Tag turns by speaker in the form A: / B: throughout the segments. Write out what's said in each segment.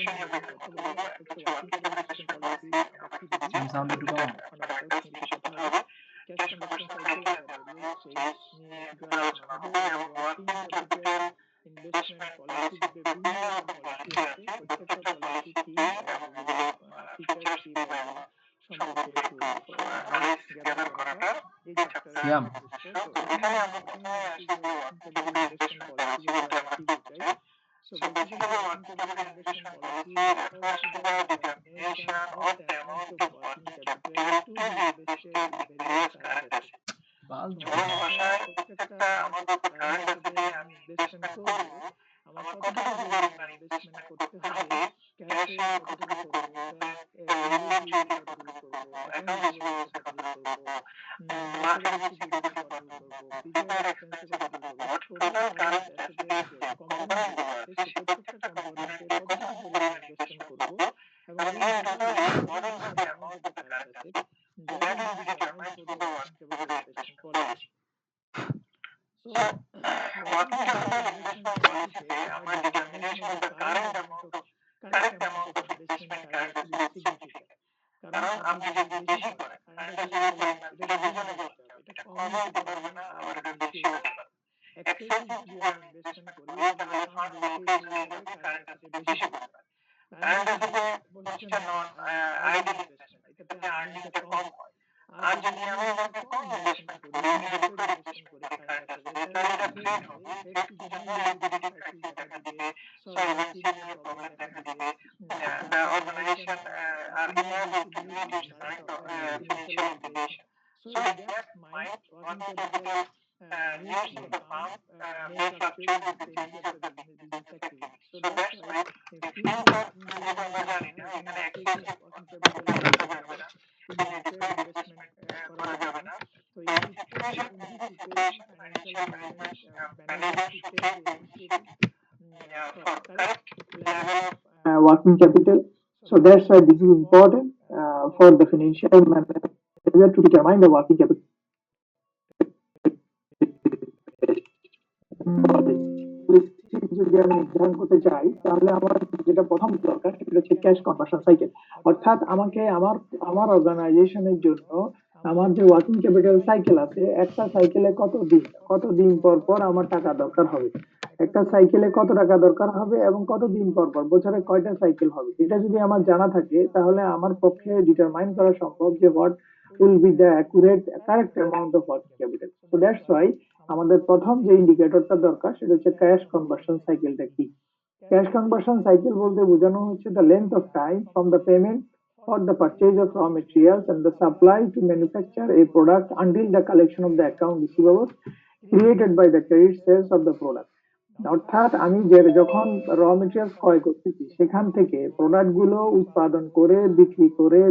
A: নিয়ে যদি কথা বলবো, একটা হচ্ছে ওয়ার্কিং ক্যাপিটাল সিস্টেম পলিসি আমরা কি বুঝি,
B: সাউন্ড একটু কম।
A: অন আদার্স নিয়ে কথা হবে। Cash conversion cycle and various stage নিয়ে শীঘ্রই আলোচনা হবে এবং ওয়ার্কিং ক্যাপিটাল ইনভেস্টমেন্ট পলিসির যে বিভিন্ন রকম পলিসি আছে, প্রত্যেকটা পলিসি কি এবং এগুলো ফিচার্স কি বা এগুলো সম্পর্কে একটু নলেজ গ্যাদার করাটা এই চ্যাপ্টারের উদ্দেশ্য। তো এখানে আমরা প্রথমে আসি যে ওয়ার্কিং ক্যাপিটাল ইনভেস্টমেন্ট পলিসি বলতে আমরা কি বুঝাই। So basically, working capital investment policy refers to the determination of the amount of working capital to be invested in various current assets. সহজ ভাষায় প্রত্যেকটা আমাদের কারেন্ট অ্যাসেটে আমি ইনভেস্টমেন্ট করব, আমার কতটুকু পরিমাণ ইনভেস্টমেন্ট করতে হবে, ক্যাশে কতটুকু করব, লিকুইডিটি কতটুকু করব, অ্যাকাউন্ট রিসিভেবলসে কতটুকু করব, মার্কেট সিকিউরিটিতে কতটুকু করব, ফিচার এক্সপেন্সে কতটুকু করব, টোটাল কারেন্ট অ্যাসেটের যে কম্পোনেন্ট গুলো আছে সেই প্রত্যেকটা কম্পোনেন্টে কতটুকু পরিমাণ ইনভেস্টমেন্ট করব এবং এই total what is the amount of the current asset that will be determined through the working capital investment policy. So, working capital investment policy say our determination of the correct amount of investment currently is significant. কারণ আপনি যদি বেশি করেন current অ্যাসেটের পরিমাণ এটা reasonable হতে হবে, এটা কমও হতে পারবে না আবার এটা বেশিও হতে পারবে। এক্সেসিভ যদি আমি ইনভেস্টমেন্ট করি তাহলে ফান্ড ওয়ার্কেজ হয়ে যাবে, কারেন্ট অ্যাসেটে বেশি চলে যাবে। কারেন্ট অ্যাসেটে হচ্ছে নন আইডল ইনভেস্টমেন্ট, এটাতে আর্নিংটা কম হয়। আর যদি আমি একটা কম ইনভেস্টমেন্ট করি, লিমিটেড ইনভেস্টমেন্ট করি কারেন্ট অ্যাসেটে, তাহলে এটা ফেড হবে। ফেড কি ধরনের লিকুইডিটি ক্রাইসিস দেখা দিবে, সলভেন্সি নিয়ে প্রবলেম দেখা দিবে, the organization are inability to meet financial obligation. So in that mind, working capital needs of the firm may fluctuate with the changes of the business activity. So that's why future যদি আমরা জানি না, এখানে excessive working capital use করা যাবে না, limited investment করা যাবে না। তো in this situation financial managers should take the initiative for correct level of working capital. So that's why this is important for the financial manager to determine the working capital. যদি আমি নির্ধারণ করতে চাই তাহলে আমার যেটা প্রথম দরকার সেটা হচ্ছে ক্যাশ কনভার্সন সাইকেল। অর্থাৎ আমাকে আমার আমার অর্গানাইজেশনের জন্য আমার যে ওয়ার্কিং ক্যাপিটাল সাইকেল আছে, একটা সাইকেলে কতদিন পর পর আমার টাকা দরকার হবে, একটা সাইকেলে কত টাকা দরকার হবে এবং কতদিন পর পর, বছরে কয়টা সাইকেল হবে, এটা যদি আমার জানা থাকে তাহলে আমার পক্ষে ডিটারমাইন করা সম্ভব যে what will be the accurate correct amount of working capital. So that's why আমাদের প্রথম যে ইন্ডিকেটরটা দরকার সেটা হচ্ছে ক্যাশ কনভার্সন সাইকেলটা কি। ক্যাশ কনভার্সন সাইকেল বলতে বোঝানো হচ্ছে the length of time from the payment for the purchase of raw materials and the supply to manufacture a product until the collection of the account receivables created by the credit sales of the product. অর্থাৎ আমি যখন raw materials ক্রয় করতেছি সেখান থেকে product গুলো উৎপাদন করে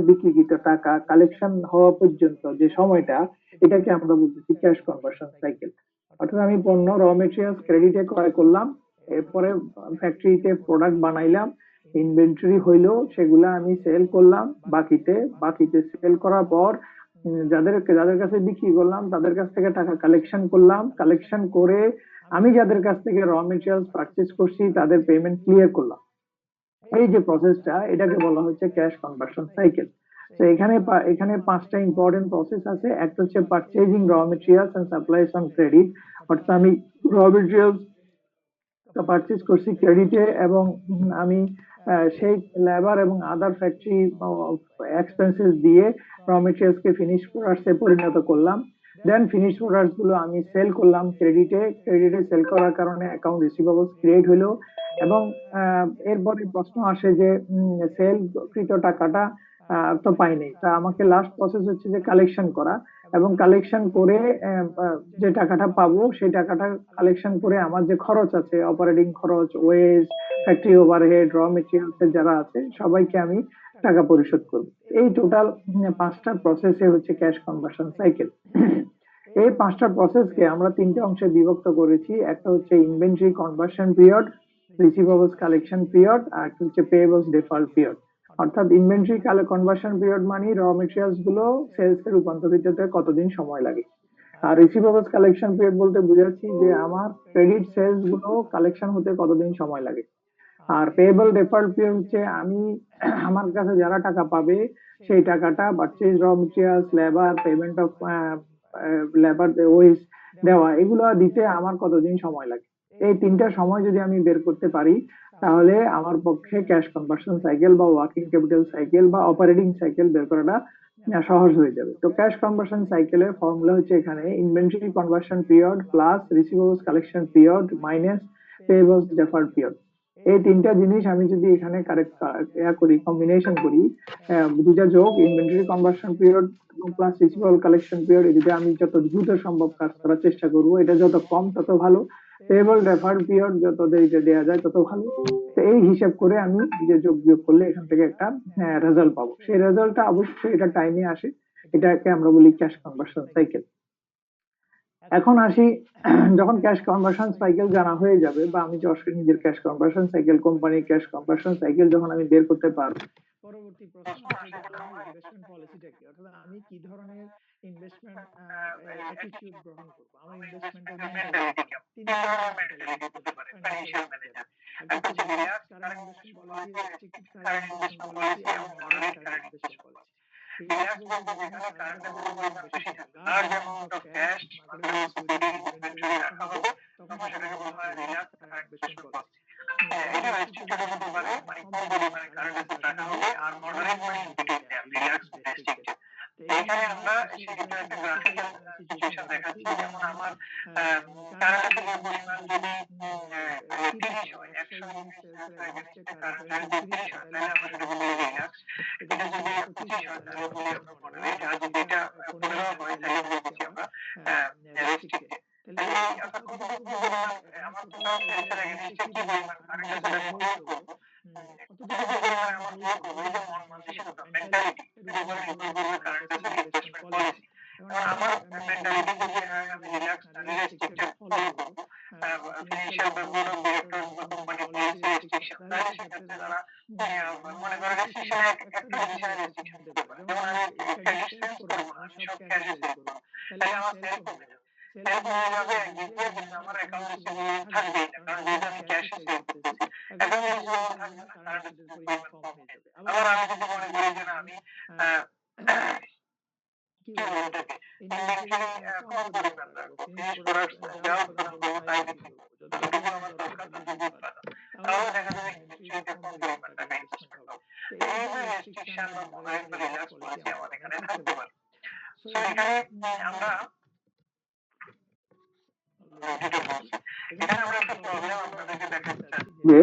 A: বিক্রিকৃত টাকা কালেকশন হওয়া পর্যন্ত যে সময়টা, এটাকে আমরা বলতেছি ক্যাশ কনভার্সন সাইকেল। অর্থাৎ আমি পণ্য র মেটেরিয়ালস ক্রেডিটে ক্রয় করলাম, এরপরে ফ্যাক্টরিতে প্রোডাক্ট বানাইলাম, ইনভেন্টরি হইলো, সেগুলা আমি সেল করলাম বাকিতে সেল করার পর যাদের কাছে বিক্রি করলাম তাদের কাছ থেকে টাকা কালেকশন করে আমি যাদের কাছ থেকে র মেটেরিয়ালস পারচেজ করছি তাদের পেমেন্ট ক্লিয়ার করলাম। এই যে প্রসেসটা, এটাকে বলা হচ্ছে ক্যাশ কনভার্সন সাইকেল। তো এখানে পাঁচটা ইম্পর্টেন্ট প্রসেস আছে। একটা হচ্ছে purchasing raw materials and supplies on credit, অর্থাৎ আমি র মেটেরিয়ালস পারচেজ করছি ক্রেডিটে এবং আমি সেই লেবার এবং আদার ফ্যাক্টরি এক্সপেন্সেস দিয়ে র মেটেরিয়ালস কে ফিনিশ প্রোডাক্টসে পরিণত করলাম। দেন ফিনিশ প্রোডাক্টস গুলো আমি সেল করলাম ক্রেডিটে সেল করার কারণে অ্যাকাউন্ট রিসিভেবলস ক্রিয়েট হলো এবং এরপরে প্রশ্ন আসে যে সেল কৃত টাকাটা তো পাইনি, তা আমাকে লাস্ট প্রসেস হচ্ছে যে কালেকশন করা এবং কালেকশন করে যে টাকাটা পাবো সেই টাকাটা কালেকশন করে আমার যে খরচ আছে, অপারেটিং খরচ, wage, factory overhead, raw materials যারা আছে সবাইকে আমি টাকা পরিশোধ করবো। এই টোটাল পাঁচটা প্রসেসে হচ্ছে ক্যাশ কনভার্সন সাইকেল। এই পাঁচটা প্রসেসকে আমরা তিনটে অংশে বিভক্ত করেছি। একটা হচ্ছে inventory conversion period, receivables collection period, আর একটা হচ্ছে পেয়েবলস ডিফাল্ট পিরিয়ড। অর্থাৎ ইনভেন্টরি কনভার্সন পিরিয়ড মানে র মেটেরিয়ালস গুলো সেলস এ রূপান্তরিত হতে কতদিন সময় লাগে। আর রিসিভেবলস কালেকশন পিরিয়ড বলতে বুঝাচ্ছি যে আমার ক্রেডিট সেলস গুলো কালেকশন হতে কতদিন সময় লাগে। আর পেয়েবল ডেফার্ড পিরিয়ড হচ্ছে আমি আমার কাছে যারা টাকা পাবে সেই টাকাটা purchase raw materials, labour, payment of labour wage দেওয়া, এগুলো দিতে আমার কতদিন সময় লাগে। এই তিনটা সময় যদি আমি বের করতে পারি তাহলে আমার পক্ষে ক্যাশ কনভার্সন সাইকেল বা ওয়ার্কিং ক্যাপিটাল সাইকেল বা অপারেটিং সাইকেল বের করাটা সহজ হয়ে যাবে। তো ক্যাশ কনভার্সন সাইকেলের ফর্মুলা হচ্ছে এখানে inventory conversion period plus receivables collection period minus payables deferred period. এই তিনটা জিনিস আমি যদি এখানে কারেক্ট করি, কম্বিনেশন করি, দুইটা যোগ inventory conversion period plus receivable collection period, এদিকে আমি যত দ্রুত সম্ভব কাজ করার চেষ্টা করব, এটা যত কম তত ভালো। পেয়েবল ডেফার্ড পিরিয়ড যত দেরিতে দেওয়া যায় তত ভালো। তো এই হিসাব করে আমি যে যোগ বিয়োগ করলে এখান থেকে একটা রেজাল্ট পাবো। সেই রেজাল্টটা অবশ্যই এটা টাইমে আসে, এটাকে আমরা বলি ক্যাশ কনভার্সন সাইকেল। এখন আসি, যখন ক্যাশ কনভার্সন সাইকেল জানা হয়ে যাবে বা আমি যখন নিজের ক্যাশ কনভার্সন সাইকেল, কোম্পানির ক্যাশ কনভার্সন সাইকেল যখন আমি বের করতে পারবো, পরবর্তী প্রশ্ন আসে যে আমার ইনভেস্টমেন্ট পলিসিটা কি, অর্থাৎ আমি কি ধরনের ইনভেস্টমেন্ট অ্যাটিটিউড গ্রহণ করব, আমার ইনভেস্টমেন্টের মেন্টালিটি কেমন। তিন ধরনের মেন্টালিটি হতে পারে ফাইন্যান্সিয়াল ম্যানেজার। একটা হচ্ছে relax current investment policy, restricted current investment policy এবং moderate current investment policy. Relax বলতে যেখানে কারেন্ট অ্যাকাউন্টের পরিমাণ বেশি থাকবে, large amount of cash, marketable securities, inventory রাখা হবে, তখন সেটাকে বলা হয় রিল্যাক্স কারেন্ট ইনভেস্টমেন্ট পলিসি। এটা রেস্ট্রিক্টেড মানে কি হবে, মানে কম পরিমাণে কারেন্ট অ্যাসেট রাখা হবে আর মডারেট কোয়ান্টিটি দেয়া, রিল্যাক্স রেস্ট্রিক্টেড। তো এখানে আমরা সেটা একটা গ্রাফিক্যাল সিচুয়েশন দেখাচ্ছি, যেমন আমার কারেন্ট অ্যাসেটের পরিমাণ যদি 30 হয়, 100 ইউনিট সেলস এর এগেইনস্টে কারেন্ট অ্যাসেট 30 হয়, তাহলে আমরা সেটাকে বলি রিল্যাক্স। এটা যদি 25 হয় তাহলে আমরা বলছি আমরা মডারেট, আর যদি এটা 15 হয় তাহলে বলছি আমরা রেস্ট্রিক্টেড। তাহলে এই অর্থাৎ কতটুকু পরিমাণ আমার টোটাল সেলস এর এগেইনস্টে কি পরিমাণ কারেন্ট অ্যাসেট আমি হোল্ড করব, কতটুকু পরিমাণ আমি হোল্ড করব, এই যে মন মানসিকতা, মেন্টালিটি, এর উপর নির্ভর করবে কারেন্ট অ্যাসেট ইনভেস্টমেন্ট পলিসি। এখন আমার মেন্টালিটি যদি হয় আমি রিল্যাক্স রেস্ট্রিক্টেড ফলো করব, ফিনান্সিয়াল বোর্ড অফ ডিরেক্টরস এবং কোম্পানি পলিসি রেস্ট্রিকশন, তাহলে সেক্ষেত্রে তারা মনে করেন রেস্ট্রিকশনে একটা দুইটা সময় রেস্ট্রিকশন নিতে পারে, যেমন আমি ক্রেডিট সেলস করব না, আমি সব ক্যাশে সেলস করব, তাহলে আমার সেল কমে যাবে। সেল কমে যাবে একদিক দিয়ে, যদি আমার অ্যাকাউন্ট রিসিভেবল থাকবেই না, কারণ যেহেতু আমি ক্যাশে সেল করতেছি, অ্যাকাউন্ট রিসিভেবল থাকবে না, কারেন্ট অ্যাসেটের পরিমাণ কম হয়ে যাবে। আবার আমি যদি মনে করি যে না আমি কি বলে এটাকে ইনভেন্টরি কম পরিমাণ রাখবো, ফিনিশ প্রোডাক্ট যা উৎপাদন করবো তাই বিক্রি করবো, যতটুকু আমার দরকার ততটুকু উৎপাদন, তাহলে দেখা যাবে ইনভেন্টরিতে কম পরিমাণ টাকা ইনভেস্টমেন্ট হবে। তো এই যে রেস্ট্রিকশন বা মডারেট বা রিল্যাক্স পলিসি আমার এখানে থাকতে পারে। সো এখানে আমরা যেটা বলছি, এখানে আমরা একটা প্রবলেম আপনাদেরকে দেখাতে চাচ্ছি যে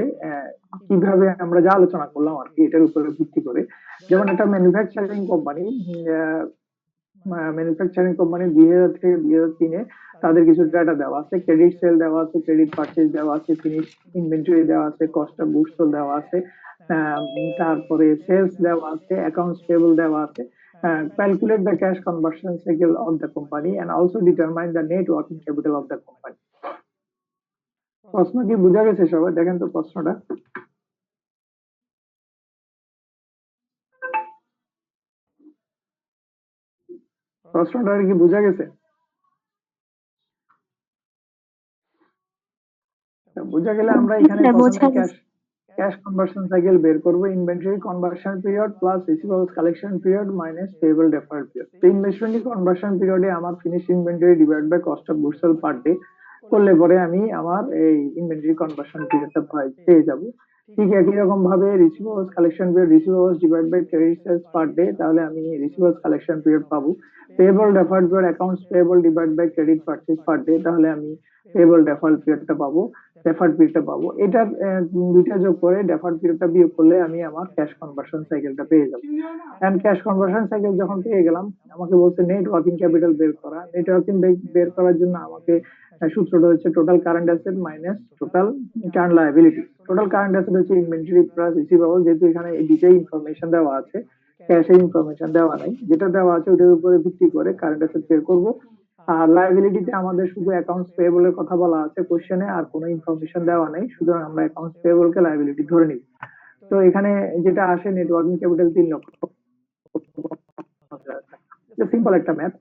A: কিভাবে আমরা যা আলোচনা করলাম আর কি এটার উপরে ভিত্তি করে, যেমন একটা ম্যানুফ্যাকচারিং কোম্পানি, ম্যানুফ্যাকচারিং কোম্পানি 2000 থেকে 2003-এ তাদের কিছু ডাটা দেওয়া আছে, ক্রেডিট সেল দেওয়া আছে, ক্রেডিট পারচেজ দেওয়া আছে, ফিনিশ ইনভেন্টরি দেওয়া আছে, কস্ট অফ গুডস সোল্ড দেওয়া আছে, তারপরে সেলস দেওয়া আছে, অ্যাকাউন্টস পেবল দেওয়া আছে। Calculate the cash conversion cycle of the company and also determine the net working capital of the company. প্রশ্ন কি বোঝা গেছে সবাই? দেখেন তো প্রশ্নটা, প্রশ্নটা কি বোঝা গেছে? বোঝা গেলে আমরা এখানে প্রথমে ক্যাশ কনভার্সন সাইকেল বের করব, inventory conversion period plus receivables collection period minus payable deferred period. তো ইনভেন্টরি কনভার্সন পিরিয়ডে আমার finish inventory divide by cost of goods sold per day করলে পরে আমি আমার এই ইনভেন্টরি কনভার্সন পিরিয়ডটা পেয়ে যাব। ঠিক একই রকম ভাবে receivables collection period, receivables divide by credit sales per day, তাহলে আমি রিসিভেবলস কালেকশন পিরিয়ড পাবো। Payable deferred period, accounts payable divide by credit purchase per day, তাহলে আমি পেয়েবল ডেফার্ড পিরিয়ডটা পাবো, ডেফার্ড পিরিয়ডটা পাবো। এটার দুইটা যোগ করে ডেফার্ড পিরিয়ডটা বিয়োগ করলে আমি আমার ক্যাশ কনভার্সন সাইকেলটা পেয়ে যাবো। এন্ড ক্যাশ কনভার্সন সাইকেল যখন পেয়ে গেলাম, আমাকে বলছে নেট ওয়ার্কিং ক্যাপিটাল বের করা। নেট ওয়ার্কিং বের করার জন্য আমাকে সূত্রটা হচ্ছে total current asset minus total current liability. Total current asset হচ্ছে ইনভেন্টরি প্লাস রিসিভেবল, যেহেতু এখানে এই দুইটাই ইনফরমেশন দেওয়া আছে, ক্যাশে ইনফরমেশন দেওয়া নাই, যেটা দেওয়া আছে ওটার উপরে ভিত্তি করে কারেন্ট অ্যাসেট বের করব। আর লায়াবিলিটিতে আমাদের শুধু অ্যাকাউন্টস পেয়েবল এর কথা বলা আছে কোশ্চেনে, আর কোনো ইনফরমেশন দেওয়া নেই, সুতরাং আমরা অ্যাকাউন্টস পেয়েবল কে লায়াবিলিটি ধরে নিই। তো এখানে যেটা আসে নেট ওয়ার্কিং ক্যাপিটাল 3 লক্ষ, সিম্পল একটা ম্যাথ।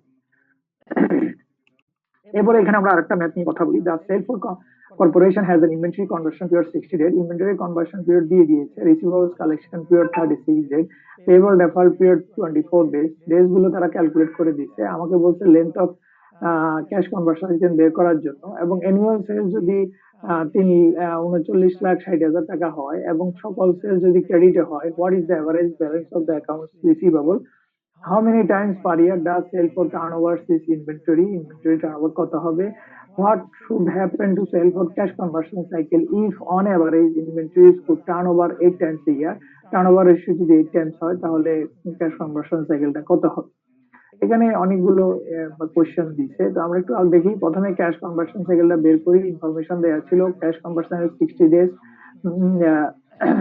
A: এরপরে এখানে আমরা আরেকটা ম্যাথ নিয়ে কথা বলি। The Sell Food Corporation has an inventory conversion period 60 days. Inventory conversion period দিয়ে দিয়েছে, receivables collection period 36 days, payable deferred period 24 days. Days গুলো তারা ক্যালকুলেট করে দিচ্ছে, আমাকে বলছে লেন্থ অফ ক্যাশ কনভার্সন বের করার জন্য। এবং অ্যানুয়াল সেলস যদি ৩,39,৬০,০০০ টাকা হয় এবং সকল সেলস যদি ক্রেডিটে হয়, what is the average balance of the accounts receivable? How many times per year does sell for turnover is inventory? Inventory turnover কত হবে? What should happen to sell for cash conversion cycle if on average inventories could turn over 8 times a year? Turnover ratio যদি 8 times হয় তাহলে cash conversion cycleটা কত হবে? এখানে অনেকগুলো question দিচ্ছে, তো আমরা একটু দেখি। প্রথমে ক্যাশ কনভার্সন সাইকেলটা বের করি। ইনফরমেশন দেওয়া ছিল cash conversion 60 days,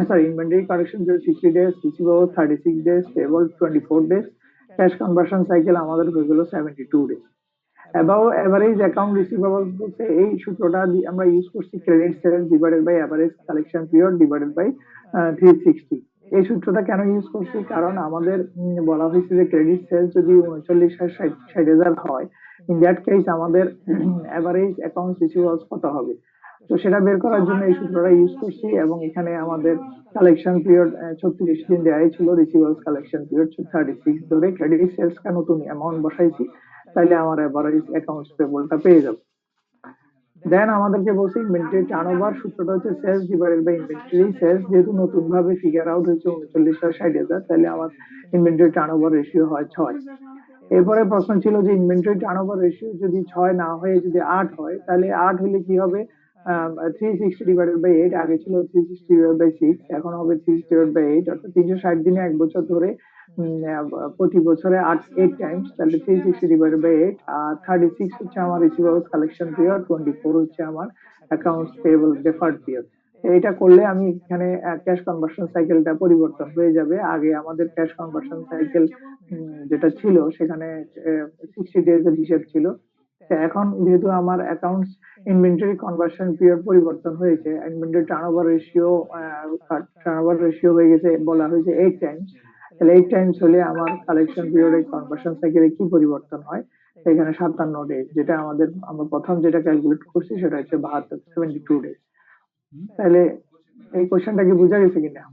A: sorry inventory correction 60 days, receivable 36 days, payable 24 days, cash conversion cycle আমাদের হয়ে গেল 72 days. About average account receivable বলতে এই সূত্রটা আমরা ইউজ করছি credit sales divided by average collection period divided by 360। এই সূত্রটা কেন ইউজ করছি? কারণ আমাদের বলা হয়েছে যে ক্রেডিট সেলস যদি 39,60,000 হয়, ইন দ্যাট কেস আমাদের এভারেজ অ্যাকাউন্ট রিসিভেবলস কত হবে। তো সেটা বের করার জন্য এই সূত্রটা ইউজ করছি। এবং এখানে আমাদের কালেকশন পিরিয়ড 36 দিন দেওয়াই ছিল, রিসিভেবলস কালেকশন পিরিয়ড 36 ধরে ক্রেডিট সেলস কা নতুন অ্যামাউন্ট বসাইছি, তাইলে আমার এভারেজ অ্যাকাউন্টস পেবলটা পেয়ে যাবো। দেন আমাদেরকে বলছে ইনভেন্টরি টার্নওভার, সূত্রটা হচ্ছে sales divided by inventory. Sales যেহেতু নতুন ভাবে ফিগার আউট হয়েছে 39,60,000, তাহলে আমার ইনভেন্টরি টার্নওভার রেশিও হয় 6। এরপরে প্রশ্ন ছিল যে ইনভেন্টরি টার্নওভার রেশিও যদি 6 না হয়ে যদি 8 হয়, তাহলে 8 হলে কি হবে? 360 ডিভাইডেড বাই 8, আগে ছিল 360 ডিভাইডেড বাই 6, এখন হবে 360 ডিভাইডেড বাই 8, অর্থাৎ 360 দিনে এক বছর ধরে প্রতি বছরে 8 টাইমস, তাহলে 360 ডিভাইডেড বাই 8। আর 36 হচ্ছে আমার রিসিভেবলস কালেকশন পিরিয়ড, 24 হচ্ছে আমার অ্যাকাউন্টস পেয়েবল ডেফার্ড পিরিয়ড। এটা করলে আমি এখানে ক্যাশ কনভার্সন সাইকেলটা পরিবর্তন হয়ে যাবে। আগে আমাদের ক্যাশ কনভার্সন সাইকেল যেটা ছিল সেখানে 60 ডেজ এর হিসেব ছিল। তো এখন যেহেতু আমার অ্যাকাউন্টস ইনভেন্টরি কনভার্সন পিরিয়ড পরিবর্তন হয়েছে, ইনভেন্টরি টার্নওভার রেশিও হয়ে গেছে, বলা হয়েছে 8 টাইমস। তাহলে 8 টাইমস হলে আমার কালেকশন পিরিয়ড কনভার্সন সাইকেলে কি পরিবর্তন হয়? এখানে 57 ডেজ, যেটা আমরা প্রথম যেটা ক্যালকুলেট করছি সেটা হচ্ছে 72, 72 ডেজ। তাহলে এই কোশ্চেনটা কি বোঝা গেছে কিনা?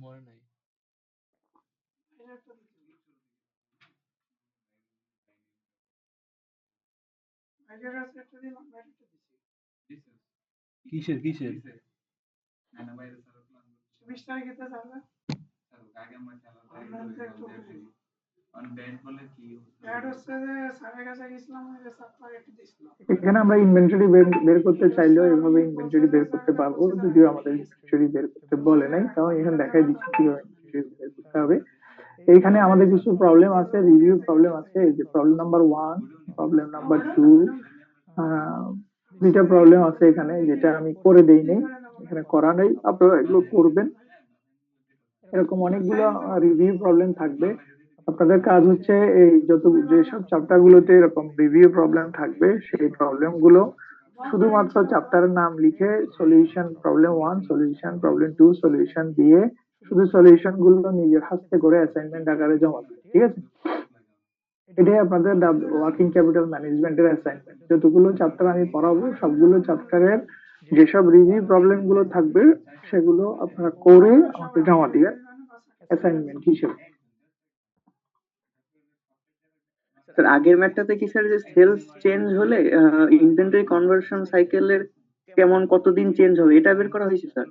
B: কিসের কিসের?
A: এখানে আমরা ইনভেন্টরি বের করতে চাইলেও এভাবে ইনভেন্টরি বের করতে পারবো, যদিও আমাদের ইনভেন্টরি বের করতে বলে নাই, কারণ এখানে দেখাই দিচ্ছি কিভাবে ইনভেন্টরি বের করতে হবে। এইখানে আমাদের কিছু প্রবলেম আছে, রিভিউ প্রবলেম আছে। এই যে প্রবলেম নাম্বার 1, প্রবলেম নাম্বার 2, দুইটা প্রবলেম আছে এখানে, যেটা আমি করে দেই নাই, এখানে করা নেই, আপনারা এগুলো করবেন। এরকম অনেকগুলো রিভিউ প্রবলেম থাকবে। আপনাদের কাজ হচ্ছে এই যেসব চ্যাপ্টার গুলোতে এরকম রিভিউ প্রবলেম থাকবে, সেই প্রবলেম গুলো শুধুমাত্র চ্যাপ্টারের নাম লিখে solution problem 1, solution problem 2, solution দিয়ে শুধু সলিউশন গুলো নিজের হাতে করে অ্যাসাইনমেন্ট আকারে জমা দেবেন, ঠিক আছে? এটাই আপনাদের ওয়ার্কিং ক্যাপিটাল ম্যানেজমেন্টের অ্যাসাইনমেন্ট। যতগুলো চ্যাপ্টার আমি পড়াবো সবগুলো চ্যাপ্টারের যেসব রিভিউ প্রবলেম গুলো থাকবে সেগুলো আপনারা করে আমাকে জমা দিবেন অ্যাসাইনমেন্ট হিসেবে।
C: স্যার আগের ম্যাথটাতে কি স্যার যে সেলস চেঞ্জ হলে ইনভেন্টরি কনভার্সন সাইকেলের কেমন কতদিন চেঞ্জ হবে এটা বের করা হয়েছে স্যার?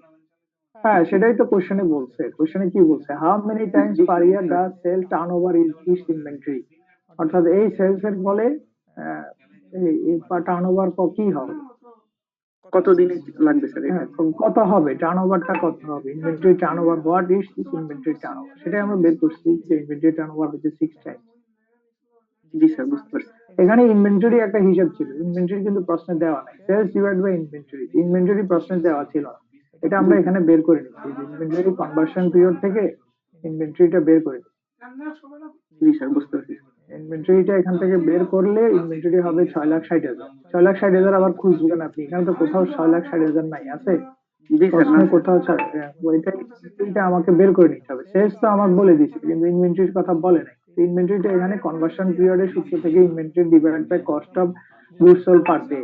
A: হ্যাঁ, সেটাই তো কোশ্চেনে বলছে। কোশ্চেনে কি বলছে? How many times per year does sell turnover is each inventory? অর্থাৎ এই সেলস এর ফলে এই টার্নওভার কি হবে,
C: কতদিনে লাগবে স্যার এটা?
A: হ্যাঁ কত হবে, টার্নওভারটা কত হবে, inventory turnover, what is this inventory turnover, সেটাই আমরা বের করছি যে ইনভেন্টরি টার্নওভার হচ্ছে 6 টাইমস।
C: জি স্যার, বুঝতে পারছি।
A: এখানে ইনভেন্টরি একটা হিসাব ছিল, ইনভেন্টরি কিন্তু প্রশ্নে দেওয়া নাই। Sales divide by inventory, inventory প্রশ্নে দেওয়া ছিল না, এটা আমরা এখানে বের করে নিচ্ছি যে ইনভেন্টরি কনভার্সন পিরিয়ড থেকে ইনভেন্টরিটা বের করে নিচ্ছি।
C: জি স্যার, বুঝতে পারছি।
A: ইনভেন্টরিটা এখান থেকে বের করলে ইনভেন্টরি হবে 6,60,000। 6,60,000 আবার খুঁজবেন আপনি, এখানে তো কোথাও 6,60,000 নাই, আছে
C: জি স্যার, না
A: প্রশ্নে কোথাও? ওইটা আমাকে বের করে নিতে হবে। সেলস তো আমাকে বলে দিচ্ছে কিন্তু ইনভেন্টরির কথা বলে নাই। ইনভেন্টরিটা এখানে কনভার্সন পিরিয়ডের সূত্র থেকে inventory divide by cost of goods sold per day.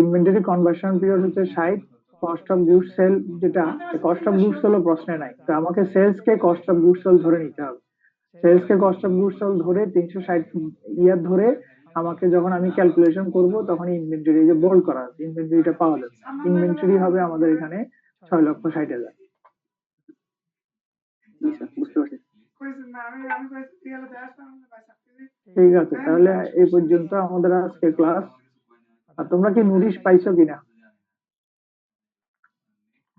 A: Inventory conversion period হচ্ছে 60, কস্ট অফ গুডস সেল যেটা কস্ট অফ গুডস সোল প্রশ্নে নাই, তো আমাকে সেলস কে কস্ট অফ গুডস সোল ধরে নিতে হবে। সেলস কে কস্ট অফ গুডস সোল ধরে 360 ইয়ার ধরে আমাকে যখন আমি ক্যালকুলেশন করব তখন ইনভেন্টরি যে বোল্ড করা আছে ইনভেন্টরিটা পাওয়া যাবে। ইনভেন্টরি হবে আমাদের এখানে 6,60,000।
C: জি স্যার, বুঝতে পারছি।
A: ঠিক আছে, তাহলে এই পর্যন্ত আমাদের আজকে ক্লাস। আর তোমরা কি নোটিশ পাইছো কিনা?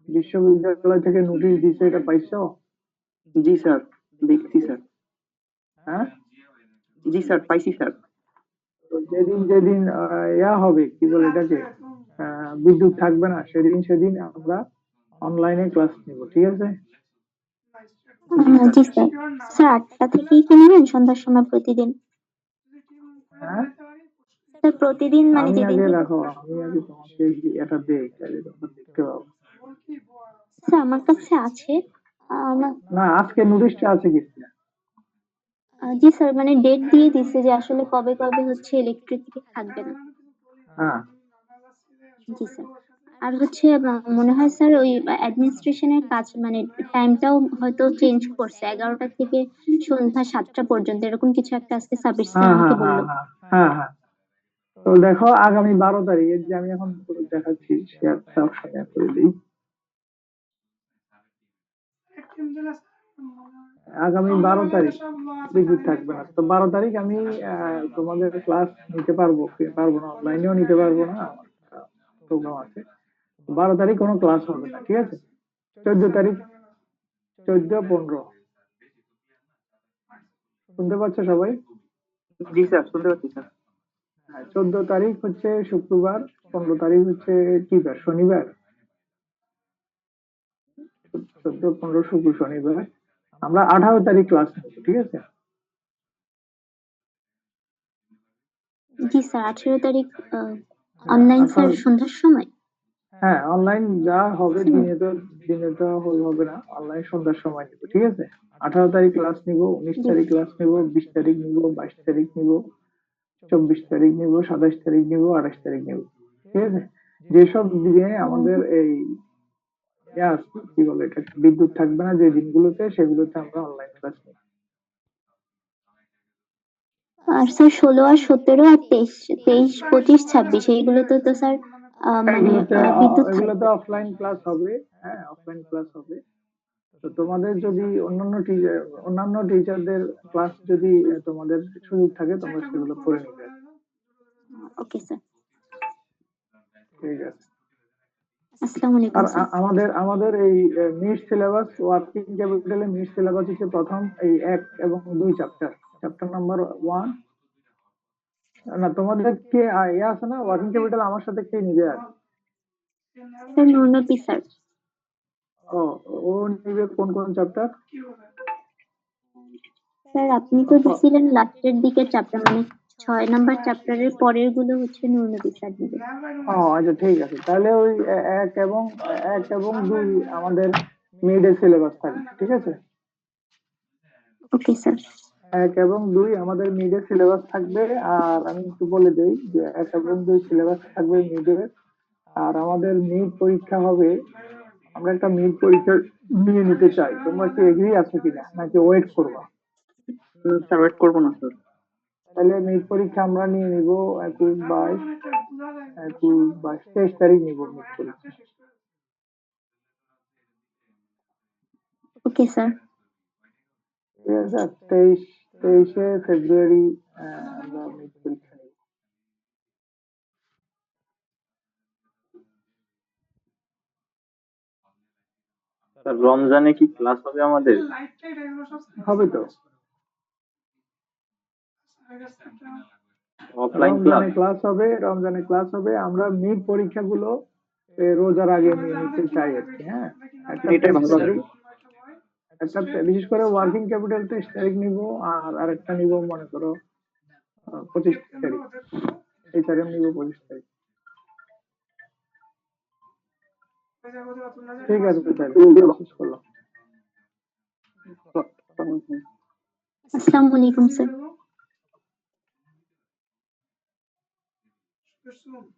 A: বিশ্ববিদ্যালয় থেকে নোটিশ দিছে, এটা পাইছো?
C: জি স্যার, দেখছি স্যার।
A: হ্যাঁ,
C: জি স্যার, পাইছি স্যার।
A: তো যেদিন যেদিন ইয়া হবে কি বলে এটাকে বিদ্যুৎ থাকবে না, সেদিন সেদিন আমরা অনলাইনে ক্লাস নিব, ঠিক আছে?
D: জি স্যার। স্যার 8টা থেকেই কি নেবেন সন্ধ্যার সময় প্রতিদিন?
A: হ্যাঁ,
D: স্যার প্রতিদিন মানে
A: আমি
D: যেদিন
A: আগে
D: থেকে
A: রাখো, আমি আগে তোমাকে এটা দেই, তাহলে তোমরা দেখতে পাবো।
D: স্যার আমার কাছে আছে। আমার
A: না, আজকে নোটিশটা আছে কি?
D: জি স্যার, মানে ডেট দিয়ে দিছে যে আসলে কবে কবে হচ্ছে ইলেকট্রিসিটি থাকবে না।
A: হ্যাঁ,
D: জি স্যার। আর হচ্ছে মনে হয় স্যার ওই অ্যাডমিনিস্ট্রেশনের কাজ মানে টাইমটাও হয়তো চেঞ্জ করছে, 11টা থেকে সন্ধ্যা 7টা পর্যন্ত এরকম কিছু একটা আজকে সাবির স্যার
A: হ্যাঁ,
D: আমাকে
A: হ্যাঁ,
D: বললো।
A: হ্যাঁ, হ্যাঁ, হ্যাঁ। তো দেখো, আগামী 12 তারিখে যে আমি এখন দেখাচ্ছি শেয়ারটা অপশনে করে দিই। আগামী 12 তারিখ বিদ্যুৎ থাকবে না, তো 12 তারিখ আমি তোমাদের ক্লাস নিতে পারবো কি পারবো না, অনলাইনেও নিতে পারবো না, আমার প্রোগ্রাম আছে। 12 তারিখ কোনো ক্লাস হবে না, ঠিক আছে? 14 তারিখ, 14, 15 শুনতে পাচ্ছ সবাই?
C: জি স্যার, শুনতে পাচ্ছি স্যার।
A: হ্যাঁ, 14 তারিখ হচ্ছে শুক্রবার, 15 তারিখ হচ্ছে কি বার, শনিবার। 14, 15 শুক্র শনিবার আমরা 18 তারিখ ক্লাস নেব, ঠিক আছে?
D: জি স্যার, 18 তারিখ অনলাইন স্যার
A: 18,
D: সন্ধ্যার সময়।
A: হ্যাঁ অনলাইন যা হবে, দিনে তো হবে না, অনলাইন সন্ধ্যার সময় নিব, ঠিক আছে? 18 তারিখ ক্লাস নিব, 19 তারিখ ক্লাস নিব, 20 তারিখ নিব, 22 তারিখ নিব, 24 তারিখ নিব, 27 তারিখ নিব, 28 তারিখ নিব, ঠিক আছে? যেসব দিনে আমাদের এই কি বলে এটা বিদ্যুৎ থাকবে না যে দিনগুলোতে, সেগুলোতে আমরা অনলাইন ক্লাস নিব।
D: আর স্যার 16 আর 17 আর 23, 25, 26 এইগুলোতে তো স্যার মানে বিদ্যুৎ
A: এগুলোতে
D: থাকবে।
A: অফলাইন ক্লাস হবে। হ্যাঁ, অফলাইন ক্লাস হবে। তো তোমাদের যদি অন্যান্য টিচারদের ক্লাস যদি তোমাদের সুযোগ থাকে, তোমরা সেগুলো করে নিবে।
D: ওকে স্যার,
A: ঠিক আছে।
D: আসসালামু আলাইকুম
A: আর
D: স্যার।
A: আমাদের এই মিড সিলেবাস, ওয়ার্কিং ক্যাপিটালে মিড সিলেবাস হচ্ছে প্রথম এই 1 এবং 2 চ্যাপ্টার। চ্যাপ্টার নাম্বার 1, না তোমাদের কে ইয়ে আছে না ওয়ার্কিং ক্যাপিটাল, আমার সাথে কে নিবে? আর
D: স্যার নুরনবী স্যার।
A: ও ও নিবে কোন কোন চ্যাপ্টার?
D: স্যার আপনি তো দিছিলেন লাস্টের দিকে চ্যাপ্টার, মানে 6 নাম্বার চ্যাপ্টারের পরের গুলো হচ্ছে নুরনবী স্যার দিবে।
A: ও আচ্ছা, ঠিক আছে, তাহলে ওই 1 এবং 2 আমাদের মিডে সিলেবাস থাকবে, ঠিক আছে?
D: Okay sir.
A: 1 এবং 2 আমাদের মিডে সিলেবাস থাকবে। আর আমি একটু বলে দেই যে 1 এবং 2 সিলেবাস থাকবে মিডে। আর আমাদের মিড পরীক্ষা হবে, আমরা একটা মিড পরীক্ষা নিয়ে নিতে চাই, তোমরা কি এগ্রি আছো কিনা, নাকি ওয়েট করবা?
C: স্যার, ওয়েট করবো না স্যার।
A: তাহলে মিড পরীক্ষা আমরা নিয়ে নিব 21, 22, 23 তারিখ নিব মিড পরীক্ষা।
D: Okay sir.
A: ঠিক আছে, 23শে ফেব্রুয়ারি আমরা মিড পরীক্ষা নিব।
E: স্যার রমজানে কি ক্লাস হবে আমাদের?
A: হবে তো,
E: অফলাইন ক্লাস?
A: রমজানে ক্লাস হবে। আমরা মিড পরীক্ষাগুলো রোজার আগে নিয়ে নিতে চাই আর কি। হ্যাঁ, একটা
C: এটাই
A: 23
C: ভালো হবে।
A: তারিখ, বিশেষ করে ওয়ার্কিং ক্যাপিটাল 23 তারিখ নিব, আর আরেকটা নিব মনে করো 25 তারিখ। এই তারিখ নিব 25 তারিখ। ঠিক আছে, তাহলে শেষ করলাম।
D: আসসালামু আলাইকুম স্যার।
F: Persone.